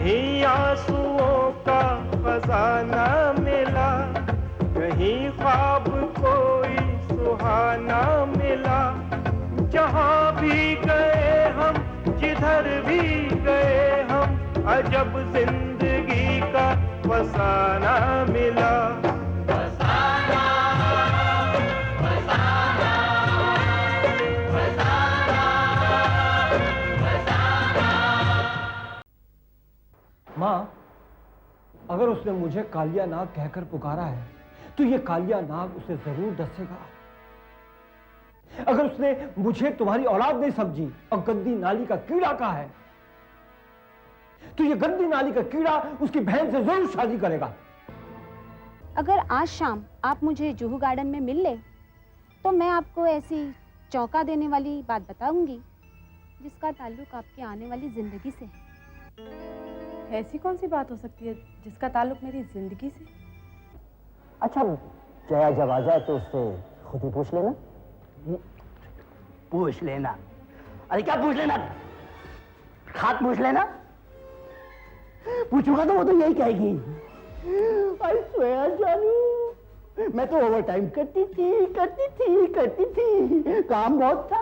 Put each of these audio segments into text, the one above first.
कहीं आंसुओं का खजाना मिला, कहीं ख्वाब कोई सुहाना मिला। जहाँ भी गए हम, जिधर भी गए हम, अजब जिंदगी का फसाना मिला। फसाना, फसाना, फसाना, फसाना। माँ, अगर उसने मुझे कालिया नाग कहकर पुकारा है तो ये कालिया नाग उसे जरूर डसेगा। अगर उसने मुझे तुम्हारी औलाद नहीं समझी और गंदी नाली का कीड़ा कहा है तो ये गंदी नाली का कीड़ा उसकी बहन से जरूर शादी करेगा। अगर आज शाम आप मुझे जुहू गार्डन में मिल ले तो मैं आपको ऐसी चौंका देने वाली बात बताऊंगी जिसका ताल्लुक आपके आने वाली जिंदगी से है। ऐसी कौन सी बात हो सकती है जिसका ताल्लुक मेरी जिंदगी से? अच्छा, जया जब आ जाए तो उससे खुद ही पूछ लेना। पूछ लेना? अरे क्या पूछ लेना? खाक पूछ लेना। पूछूंगा तो वो तो यही कहेगी, आई स्वेयर जानू, मैं तो ओवर टाइम करती थी, काम बहुत था।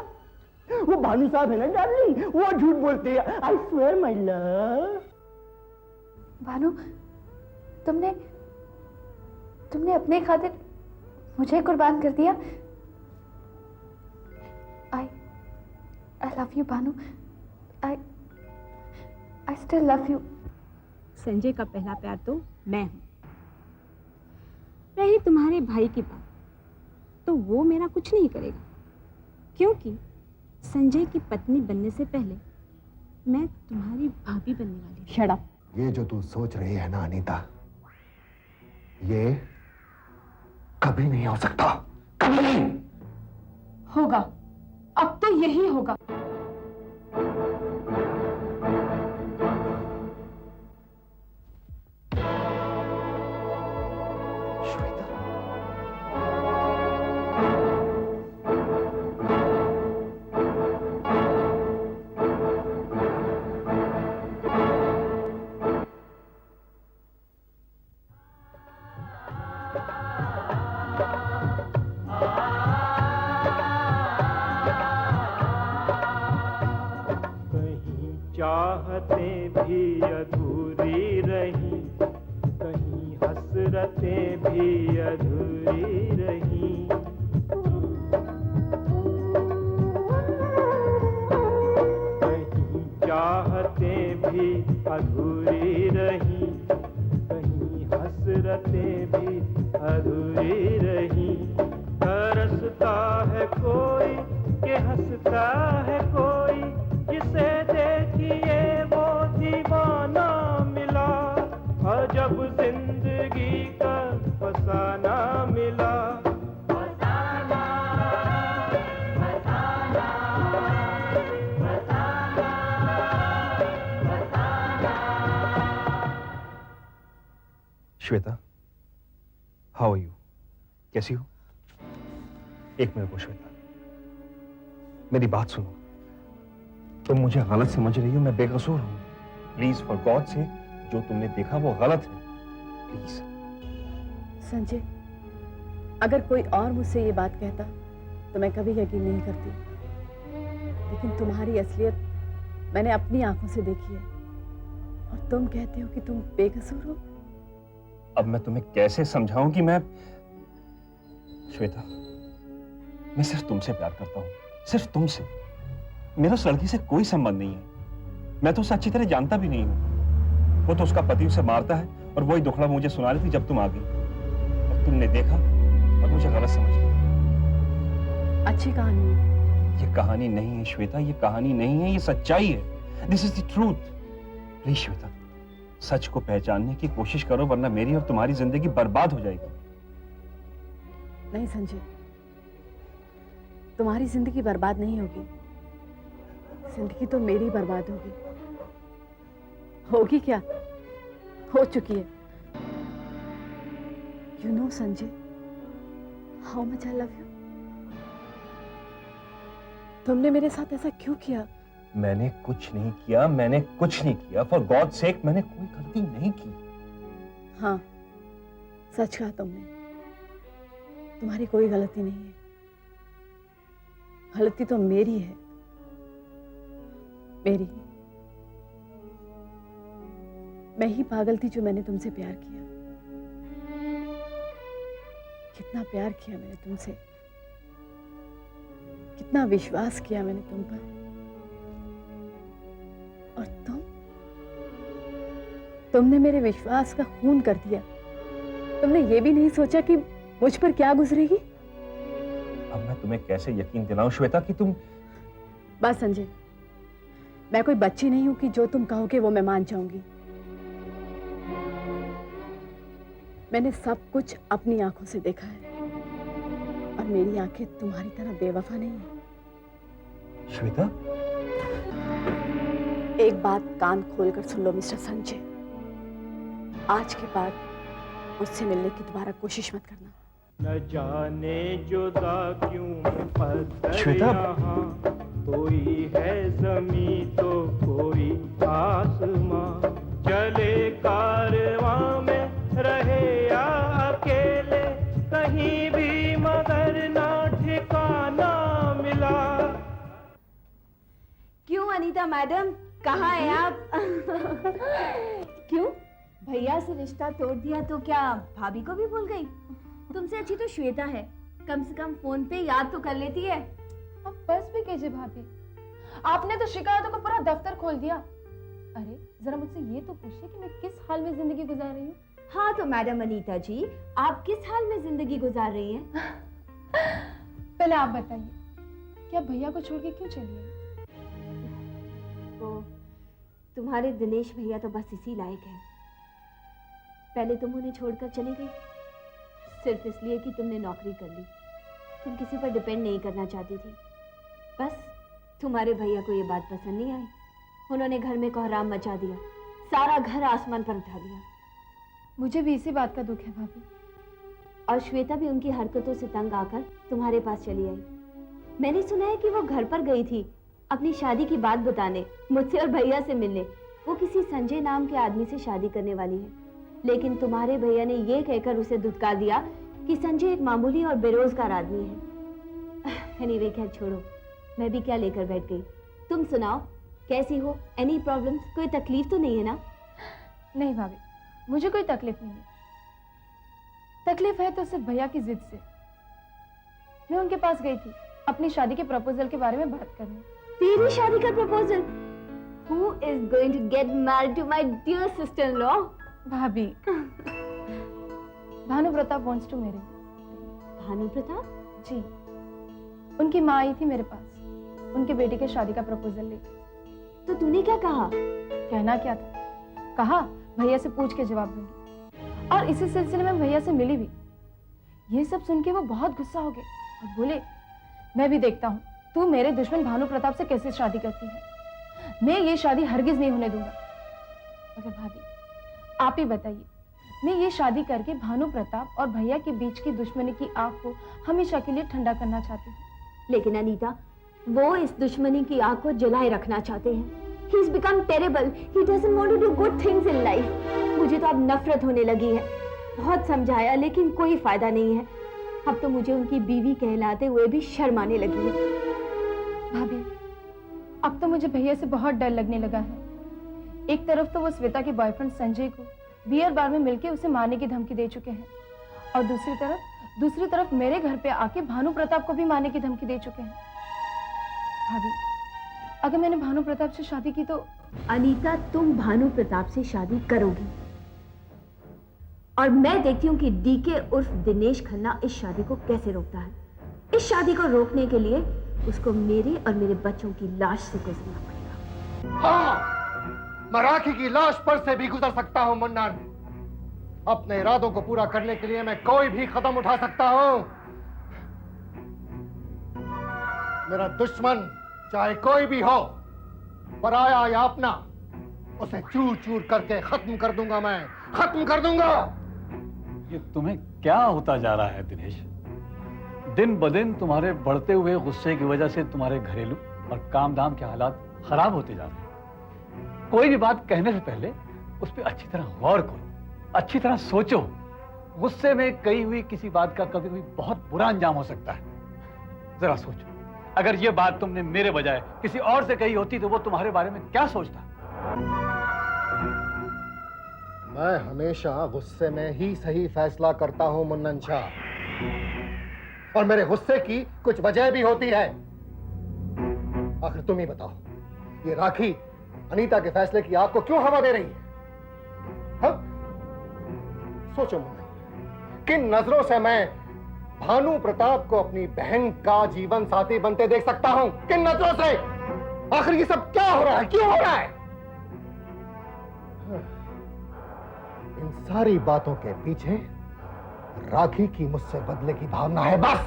वो भानु साहब है ना डार्लिंग, वो झूठ बोलते हैं। I swear my love. Bhanu, तुमने अपने खातिर मुझे कुर्बान कर दिया। I love you Bhanu. I still love you। Sanjay का पहला प्यार तो मैं हूं। रही तुम्हारे भाई की बात, तो वो मेरा कुछ नहीं करेगा, क्योंकि संजय की पत्नी बनने से पहले मैं तुम्हारी भाभी बनने वाली हूं। Shut up. ये जो तू सोच रही है ना अनीता, ये कभी नहीं हो सकता, कभी नहीं होगा। अब तो यही होगा। चाहतें भी अधूरी रहीं, कहीं हसरतें भी अधूरी रहीं। कहीं चाहतें भी अधूरी रहीं, कहीं हसरतें भी अधूरी रहीं। तरसता है कोई कि हंसता है कोई, जिसे देखिए वो दीवाना मिला। अजब जिंदगी का फसाना मिला। फसाना, फसाना, फसाना, फसाना। Shweta, how are you? कैसी हो? एक मिनट को श्वेता, मेरी बात सुनो। तुम मुझे गलत समझ रही हो, मैं बेकसूर हूं। प्लीज फॉर गॉड से, जो तुमने देखा वो गलत है, प्लीज। संजय, अगर कोई और मुझसे ये बात कहता तो मैं कभी यकीन नहीं करती, लेकिन तुम्हारी असलियत मैंने अपनी आंखों से देखी है और तुम कहते हो कि तुम बेकसूर हो। अब मैं तुम्हें कैसे समझाऊं कि मैं... श्वेता, मैं सिर्फ तुमसे प्यार करता हूं, सिर्फ तुमसे। मेरा उस लड़की से कोई संबंध नहीं है। मैं तो उसे अच्छी तरह जानता भी नहीं हूं। वो तो उसका पति उसे मारता है और वही दुखड़ा मुझे सुना रही थी जब तुम आ गई और तुमने देखा और मुझे गलत समझ लिया। अच्छी कहानी है। ये कहानी नहीं है श्वेता, ये कहानी नहीं है, ये सच्चाई है। This is the truth. Please Shweta, सच को पहचानने की कोशिश करो, वरना मेरी और तुम्हारी जिंदगी बर्बाद हो जाएगी। नहीं संजय, तुम्हारी जिंदगी बर्बाद नहीं होगी, जिंदगी तो मेरी बर्बाद होगी। होगी क्या, हो चुकी है। You know Sanjay, how much I love you. तुमने मेरे साथ ऐसा क्यों किया? मैंने कुछ नहीं किया, मैंने कुछ नहीं किया। फॉर गॉड सेक मैंने कोई गलती नहीं की। हाँ, सच कहा तुमने, तुम्हारी कोई गलती नहीं है। गलती तो मेरी है, मेरी। मैं ही पागल थी जो मैंने तुमसे प्यार किया। कितना प्यार किया मैंने तुमसे, कितना विश्वास किया मैंने तुम पर। और तुमने मेरे विश्वास का खून कर दिया। तुमने ये भी नहीं सोचा कि मुझ पर क्या गुजरेगी। अब मैं तुम्हें कैसे यकीन दिलाऊं श्वेता कि तुम... बस संजय, मैं कोई बच्ची नहीं हूं कि जो तुम कहोगे वो मैं मान जाऊंगी। मैंने सब कुछ अपनी आंखों से देखा है और मेरी आंखें तुम्हारी तरह बेवफा नहीं है। श्वेता, एक बात कान खोलकर सुन लो मिस्टर संजय, आज के बाद मुझसे मिलने की दोबारा कोशिश मत करना। न जाने जुदा क्यों मुकद्दर श्वेता। यहाँ, कोई है ज़मीं तो कोई आसमां, चले कारवां में रहे या अकेले, कहीं भी मगर ना ठिकाना मिला। क्यों अनीता मैडम, कहाँ हैं आप? क्यों, भैया से रिश्ता तोड़ दिया तो क्या भाभी को भी भूल गई? तुमसे अच्छी तो श्वेता है, कम से कम फोन पे याद तो कर लेती है। अब बस भी कीजिए भाभी, आपने तो शिकायतों का पूरा दफ्तर खोल दिया। अरे जरा मुझसे ये तो पूछिए कि मैं किस हाल में जिंदगी गुजार रही हूँ। हाँ तो मैडम अनीता जी, आप किस हाल में जिंदगी गुजार रही हैं? पहले आप बताइए, क्या भैया को छोड़ के क्यों चली है? तो तुम्हारे दिनेश भैया तो बस इसी लायक है। पहले तुम उन्हें छोड़कर चली गई सिर्फ इसलिए कि तुमने नौकरी कर ली। तुम किसी पर डिपेंड नहीं करना चाहती थी। बस तुम्हारे भैया को ये बात पसंद नहीं आई, उन्होंने घर में कोहराम मचा दिया, सारा घर आसमान पर उठा दिया। मुझे भी इसी बात का दुख है भाभी। और श्वेता भी उनकी हरकतों से तंग आकर तुम्हारे पास चली आई। मैंने सुना है कि वो घर पर गई थी अपनी शादी की बात बताने, मुझसे और भैया से मिलने। वो किसी संजय नाम के आदमी से शादी करने वाली है, लेकिन तुम्हारे भैया ने ये कहकर उसे धुतकार दिया कि संजय एक मामूली और बेरोजगार आदमी है। एनीवे खैर छोड़ो, मैं भी क्या लेकर बैठ गई। तुम सुनाओ, कैसी हो? Any problems? कोई तकलीफ तो नहीं है ना? नहीं भाभी, मुझे कोई तकलीफ नहीं है। तकलीफ है तो सिर्फ भैया की जिद से। मैं उनके पास गई थी अपनी शादी के प्रपोजल के बारे में बात करने। तेरी शादी का proposal? Who is going to get married to my dear sister-in-law? भाभी, Bhanu Pratap wants to marry। Bhanu Pratap? जी, उनकी माँ आई थी मेरे पास उनके बेटे के शादी का प्रपोजल लेकर। तो तूने क्या कहा? कहना क्या था, कहा भैया से पूछ के जवाब दूंगी। और इसी सिलसिले में भैया से मिली भी। ये सब सुन के वो बहुत गुस्सा हो गए और बोले, मैं भी देखता हूँ तू मेरे दुश्मन भानु प्रताप से कैसे शादी करती है। मैं ये शादी हरगिज नहीं होने दूंगा। मगर भाभी, आप ही बताइए, मैं ये शादी करके भानु प्रताप और भैया के बीच की दुश्मनी की आग को हमेशा के लिए ठंडा करना चाहती हूँ। लेकिन अनीता, वो इस दुश्मनी की आग को जलाए रखना चाहते हैं। He has become terrible. He doesn't want to do good things in life. मुझे तो अब नफरत होने लगी है। बहुत समझाया लेकिन कोई फायदा नहीं है। अब तो मुझे उनकी बीवी कहलाते हुए भी शर्म आने लगी है। भाभी, अब तो मुझे भैया से बहुत डर लगने लगा है। एक तरफ तो वो श्वेता के बॉयफ्रेंड संजय को बियर बार में मिलके उसे मारने की धमकी दे चुके हैं, और दूसरी तरफ मेरे घर पे आके भानु प्रताप को भी मारने की धमकी दे चुके हैं। भाभी, अगर मैंने भानु प्रताप से शादी की तो... अनीता, तुम भानु प्रताप से शादी करोगी और मैं देखती हूँ कि डीके उर्फ दिनेश खन्ना इस शादी को कैसे रोकता है। इस शादी को रोकने के लिए उसको मेरे और मेरे बच्चों की लाश से गुजरना पड़ेगा। हाँ, मैं राखी की लाश पर से भी गुजर सकता हूँ मुन्नन। अपने इरादों को पूरा करने के लिए मैं कोई भी कदम उठा सकता हूँ। मेरा दुश्मन चाहे कोई भी हो, पराया या अपना, उसे चूर चूर करके खत्म कर दूंगा। मैं खत्म कर दूंगा। ये तुम्हें क्या होता जा रहा है दिनेश? दिन ब दिन तुम्हारे बढ़ते हुए गुस्से की वजह से तुम्हारे घरेलू और काम धाम के हालात खराब होते जा रहे हैं। कोई भी बात कहने से पहले उस पर अच्छी तरह गौर करो, अच्छी तरह सोचो। गुस्से में कही हुई किसी बात का कभी कभी बहुत बुरा अंजाम हो सकता है। जरा सोचो, अगर ये बात तुमने मेरे बजाय किसी और से कही होती तो वो तुम्हारे बारे में क्या सोचता? मैं हमेशा गुस्से में ही सही फैसला करता हूं मुन्नन शाह, और मेरे गुस्से की कुछ वजह भी होती है। आखिर तुम ही बताओ, ये राखी अनीता के फैसले की आग को क्यों हवा दे रही है? हाँ? सोचो मुन्नन, किन नजरों से मैं भानु प्रताप को अपनी बहन का जीवन साथी बनते देख सकता हूं? किन नजरों से? आखिर ये सब क्या हो रहा है, क्यों हो रहा है? इन सारी बातों के पीछे राखी की मुझसे बदले की भावना है, बस।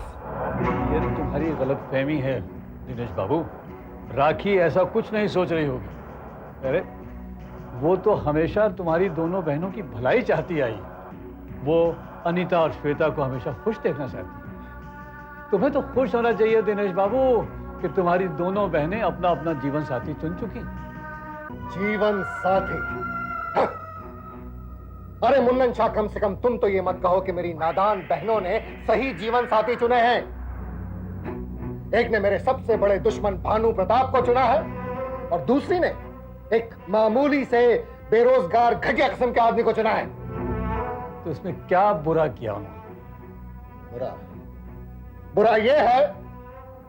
ये तुम्हारी गलतफहमी है दिनेश बाबू। राखी ऐसा कुछ नहीं सोच रही होगी। अरे वो तो हमेशा तुम्हारी दोनों बहनों की भलाई चाहती आई। वो अनीता और श्वेता को हमेशा खुश देखना चाहती है। तुम्हें तो खुश होना चाहिए दिनेश बाबू कि तुम्हारी दोनों बहनें अपना अपना जीवन साथी चुन चुकी। जीवन साथी? अरे मुन्नन शाह, कम से कम तुम तो ये मत कहो कि मेरी नादान बहनों ने सही जीवन साथी चुने हैं। एक ने मेरे सबसे बड़े दुश्मन भानु प्रताप को चुना है, और दूसरी ने एक मामूली से बेरोजगार घटिया किस्म के आदमी को चुना है। तो इसमें क्या बुरा किया उन्होंने? बुरा यह है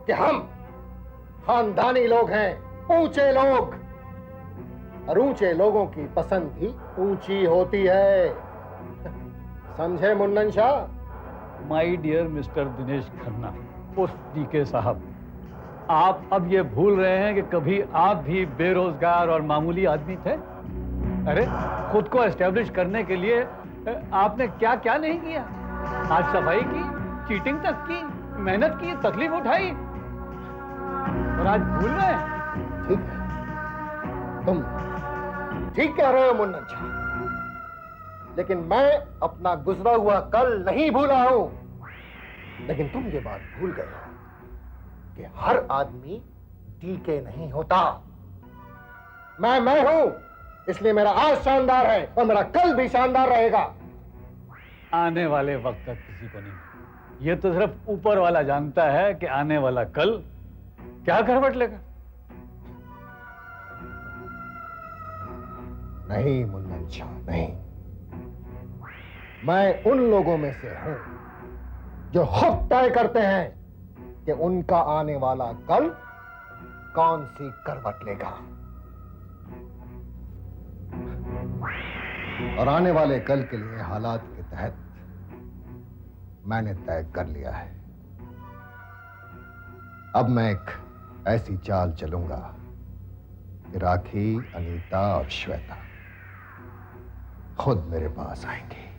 कि हम खानदानी लोग हैं, ऊंचे लोग, और ऊंचे लोगों की पसंद भी ऊंची होती है। समझे Munnan Shah? My dear mister Dinesh Khanna उर्फ डीके साहब, आप अब ये भूल रहे हैं कि कभी आप भी बेरोजगार और मामूली आदमी थे। अरे खुद को एस्टेब्लिश करने के लिए आपने क्या क्या नहीं किया। आज सफाई की, चीटिंग तक की, मेहनत की, तकलीफ उठाई, और आज भूल गए। ठीक है, तुम ठीक कह रहे हो मुन्नन शाह, लेकिन मैं अपना गुजरा हुआ कल नहीं भूला हूं। लेकिन तुम ये बात भूल गए हो कि हर आदमी डीके नहीं होता। मैं हूं, इसलिए मेरा आज शानदार है और मेरा कल भी शानदार रहेगा। आने वाले वक्त तक किसी को नहीं, ये तो सिर्फ ऊपर वाला जानता है कि आने वाला कल क्या करवट लेगा। नहीं मुन्नन शाह, नहीं। मैं उन लोगों में से हूं जो खुद तय करते हैं कि उनका आने वाला कल कौन सी करवट लेगा। और आने वाले कल के लिए हालात के तहत मैंने तय कर लिया है। अब मैं एक ऐसी चाल चलूंगा कि राखी, अनीता और श्वेता खुद मेरे पास आएंगी।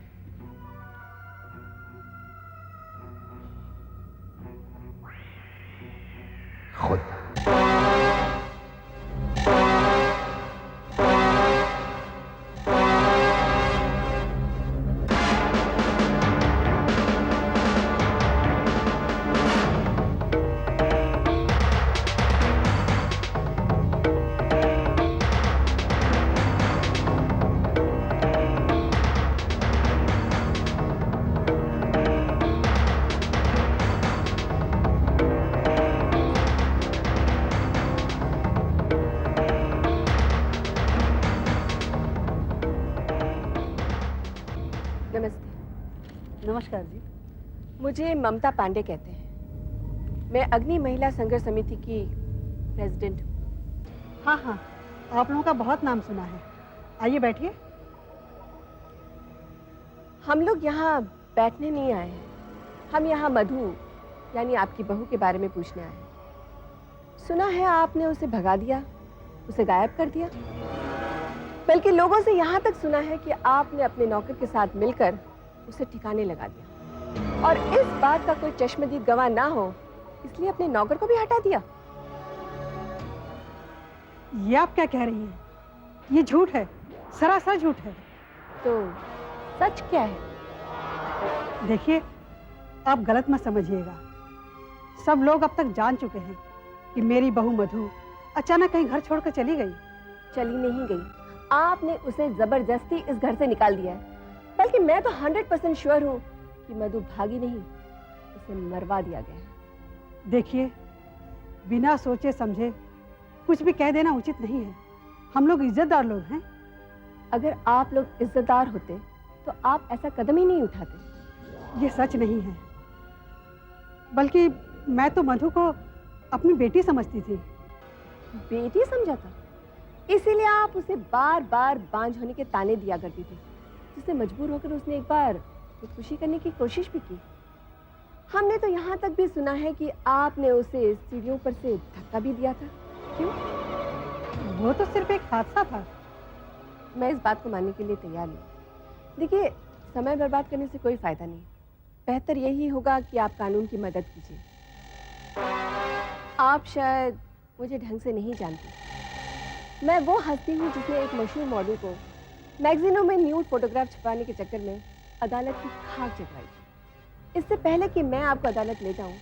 खुद। नमस्कार जी, मुझे ममता पांडे कहते हैं। मैं अग्नि महिला संघर्ष समिति की प्रेसिडेंट हूँ। हाँ हाँ, आप लोगों का बहुत नाम सुना है। आइए बैठिए। हम लोग यहाँ बैठने नहीं आए हैं, हम यहाँ मधु यानी आपकी बहू के बारे में पूछने आए हैं। सुना है आपने उसे भगा दिया, उसे गायब कर दिया। बल्कि लोगों से यहाँ तक सुना है कि आपने अपने नौकर के साथ मिलकर उसे ठिकाने लगा दिया, और इस बात का कोई चश्मदीद गवाह ना हो इसलिए अपने नौकर को भी हटा दिया। ये आप क्या कह रही हैं? ये झूठ है, सरासर झूठ है। तो सच क्या है? देखिए, आप गलत मत समझिएगा। सब लोग अब तक जान चुके हैं कि मेरी बहू मधु अचानक कहीं घर छोड़कर चली गई? चली नहीं गई, आपने उसे जबरदस्ती इस घर से निकाल दिया है। बल्कि मैं तो 100% श्योर हूँ कि मधु भागी नहीं, उसे मरवा दिया गया है। देखिए, बिना सोचे समझे कुछ भी कह देना उचित नहीं है। हम लोग इज्जतदार लोग हैं। अगर आप लोग इज्जतदार होते तो आप ऐसा कदम ही नहीं उठाते। ये सच नहीं है, बल्कि मैं तो मधु को अपनी बेटी समझती थी। बेटी समझा था, इसीलिए आप उसे बार बार बांझ होने के ताने दिया करती थी, जिससे मजबूर होकर उसने एक बार खुदकुशी करने की कोशिश भी की। हमने तो यहाँ तक भी सुना है कि आपने उसे सीढ़ियों पर से धक्का भी दिया था। क्यों? वो तो सिर्फ एक हादसा था। मैं इस बात को मानने के लिए तैयार नहीं। देखिए, समय बर्बाद करने से कोई फायदा नहीं। बेहतर यही होगा कि आप कानून की मदद कीजिए। आप शायद मुझे ढंग से नहीं जानती। मैं वो हस्ती हूँ जिसने एक मशहूर मॉडल को मैगजीनों में न्यूड फोटोग्राफ छुपाने के चक्कर में अदालत की खाक चढ़वाई। इससे पहले कि मैं आपको अदालत ले जाऊं,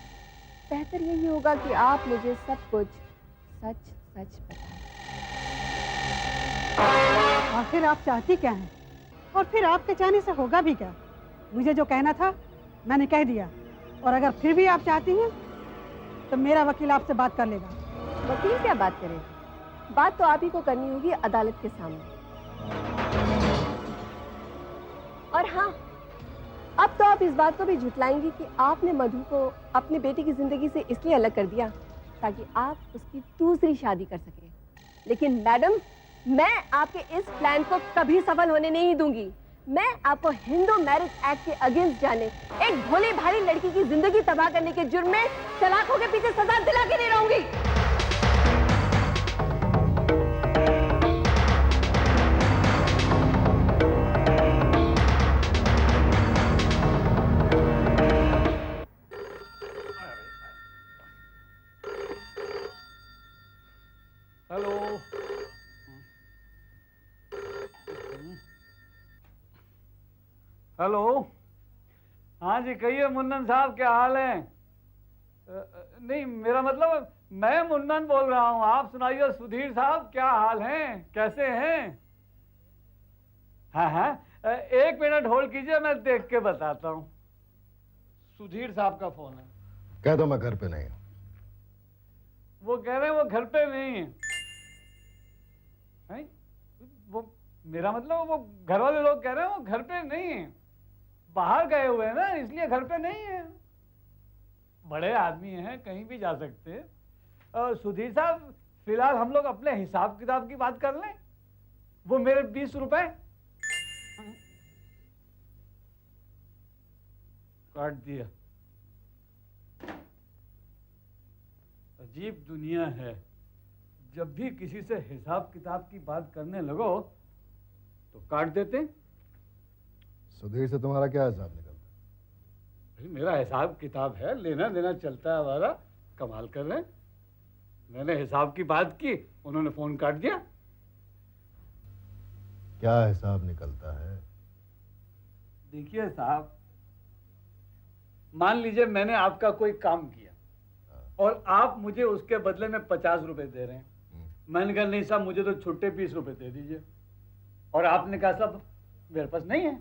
बेहतर यही होगा कि आप मुझे सब कुछ सच सच बताएं। आखिर आप चाहती क्या हैं? और फिर आपके चाहने से होगा भी क्या? मुझे जो कहना था मैंने कह दिया, और अगर फिर भी आप चाहती हैं तो मेरा वकील आपसे बात कर लेगा। वकील क्या बात करेगा? बात तो आप ही को करनी होगी अदालत के सामने। और हाँ, अब तो आप इस बात को भी झुटलाएंगी कि आपने मधु को अपनी बेटी की जिंदगी से इसलिए अलग कर दिया ताकि आप उसकी दूसरी शादी कर सकें। लेकिन मैडम, मैं आपके इस प्लान को कभी सफल होने नहीं दूंगी। मैं आपको हिंदू मैरिज एक्ट के अगेंस्ट जाने, एक भोली भाली लड़की की जिंदगी तबाह करने के जुर्म में तलाकों के पीछे सजा दिला के नहीं रहूंगी। हेलो। हेलो। हाँ जी, कहिए मुन्नन साहब, क्या हाल है? नहीं, मेरा मतलब मैं मुन्नन बोल रहा हूँ। आप सुनाइए सुधीर साहब, क्या हाल हैं, कैसे हैं? हाँ हाँ, एक मिनट होल्ड कीजिए, मैं देख के बताता हूँ। सुधीर साहब का फोन है। कह दो मैं घर पे नहीं हूँ। वो कह रहे हैं वो घर पे नहीं है। हैं? वो मेरा मतलब वो घर वाले लोग कह रहे हैं वो घर पे नहीं है, बाहर गए हुए हैं ना, इसलिए घर पे नहीं है। बड़े आदमी हैं, कहीं भी जा सकते हैं। सुधीर साहब, फिलहाल हम लोग अपने हिसाब किताब की बात कर लें। वो मेरे 20 रुपए काट दिया। अजीब दुनिया है, जब भी किसी से हिसाब किताब की बात करने लगो तो काट देते। सुधीर से तुम्हारा क्या हिसाब निकलता है? मेरा हिसाब किताब है, लेना देना चलता है हमारा। कमाल कर रहे हैं, मैंने हिसाब की बात की, उन्होंने फोन काट दिया। क्या हिसाब निकलता है? देखिए साहब, मान लीजिए मैंने आपका कोई काम किया और आप मुझे उसके बदले में 50 रुपए दे रहे हैं। मैंने कहा नहीं साहब, मुझे तो छुट्टे 20 रुपए दे दीजिए। और आपने कहा साहब मेरे पास नहीं है।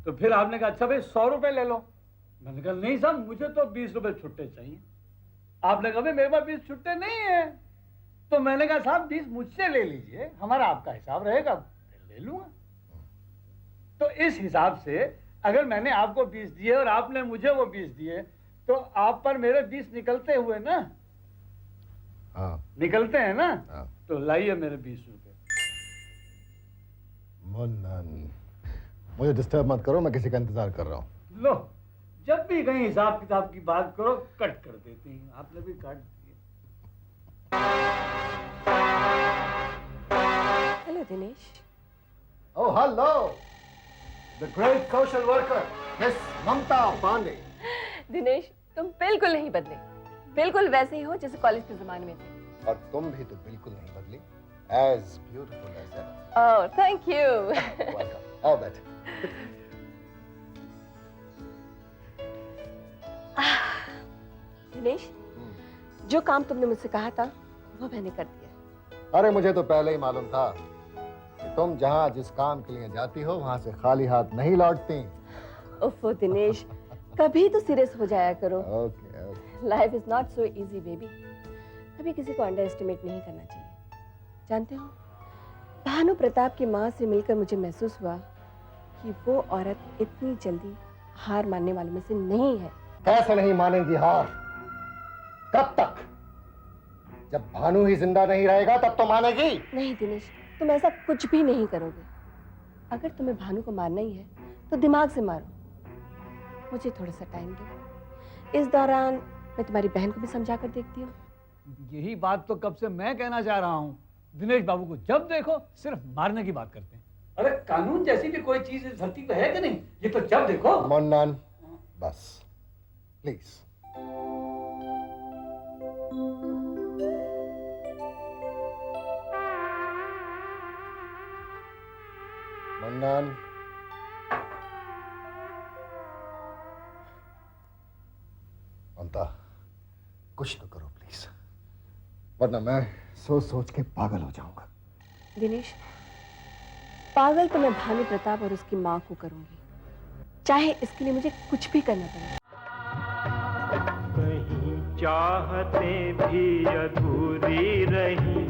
तो फिर आपने कहा अच्छा भाई 100 रुपए ले लो। मैंने कहा नहीं साहब, मुझे तो 20 रुपए छुट्टे चाहिए। आपने कहा भाई मेरे पास 20 छुट्टे नहीं है। तो मैंने कहा साहब 20 मुझसे ले लीजिए, हमारा आपका हिसाब रहेगा, ले लूंगा। तो इस हिसाब से अगर मैंने आपको 20 दिए और आपने मुझे वो 20 दिए, तो आप पर मेरे 20 निकलते हुए ना। हाँ, निकलते हैं ना। हाँ। तो लाइए मेरे 20 रुपए। मुन्नन, मुझे डिस्टर्ब मत करो, मैं किसी का इंतजार कर रहा हूँ। लो, जब भी कहीं हिसाब किताब की बात करो कट कर देती हैं। आपने भी काट दिए। Hello Dinesh. Oh hello, the great social worker miss Mamta Pandey. Dinesh, तुम बिल्कुल नहीं बदले, बिल्कुल वैसे ही हो जैसे कॉलेज के जमाने में थे। और तुम भी तो बिल्कुल नहीं बदली, as beautiful as ever. Oh, thank you. Welcome. All that. Dinesh, जो काम तुमने मुझसे कहा था वो मैंने कर दिया। अरे मुझे तो पहले ही मालूम था कि तुम जहाँ जिस काम के लिए जाती हो वहां से खाली हाथ नहीं लौटती। ओफो दिनेश, कभी तो सीरियस हो जाया करो। Okay okay. Life is not so easy baby. कभी किसी को अंडर एस्टिमेट नहीं करना चाहिए। जानते हो, भानु प्रताप की माँ से मिलकर मुझे महसूस हुआ कि वो औरत इतनी जल्दी हार मानने वालों में से नहीं है। कैसे नहीं मानेंगी हार? कब तक? जब भानु ही जिंदा नहीं रहेगा तब तो मानेगी। नहीं दिनेश, तुम ऐसा कुछ भी नहीं करोगे। अगर तुम्हें भानु को मारना ही है तो दिमाग से मारो। मुझे थोड़ा सा टाइम दो। इस दौरान मैं तुम्हारी बहन को भी समझा कर देखती हूँ। यही बात तो कब से मैं कहना चाह रहा हूँ। दिनेश बाबू को जब देखो सिर्फ मारने की बात करते हैं। अरे कानून जैसी भी कोई चीज इस धरती पे है कि नहीं? ये तो जब देखो। मुन्नन, बस प्लीज। मुन्नन, ममता, कुछ तो करो प्लीज, वरना मैं सोच सोच के पागल हो जाऊंगा। दिनेश, पागल तो मैं भानु प्रताप और उसकी माँ को करूंगी, चाहे इसके लिए मुझे कुछ भी करना पड़े। कहीं चाहते भी अधूरी रही,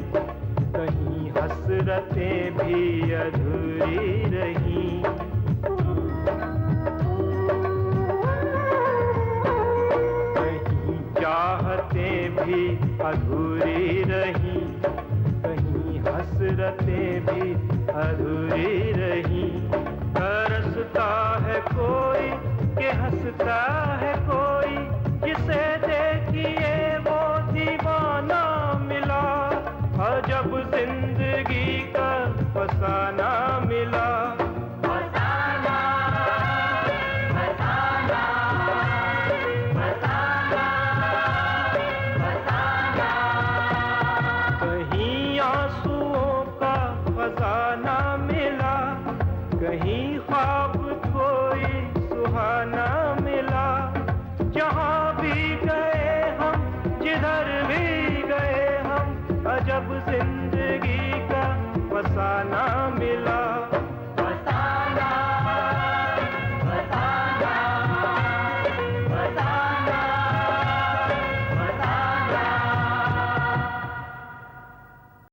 कहीं हसरतें भी अधूरी रही। कहीं चाहतें भी अधूरी रही, कहीं हसरतें भी अधूरी रही। तरसता है कोई कि हंसता है कोई, जिसे देखिए वो दीवाना मिला। और जब जिंदगी का फसाना मिला, फसाना, फसाना, फसाना, फसाना। कहीं आंसुओं का खजाना मिला, कहीं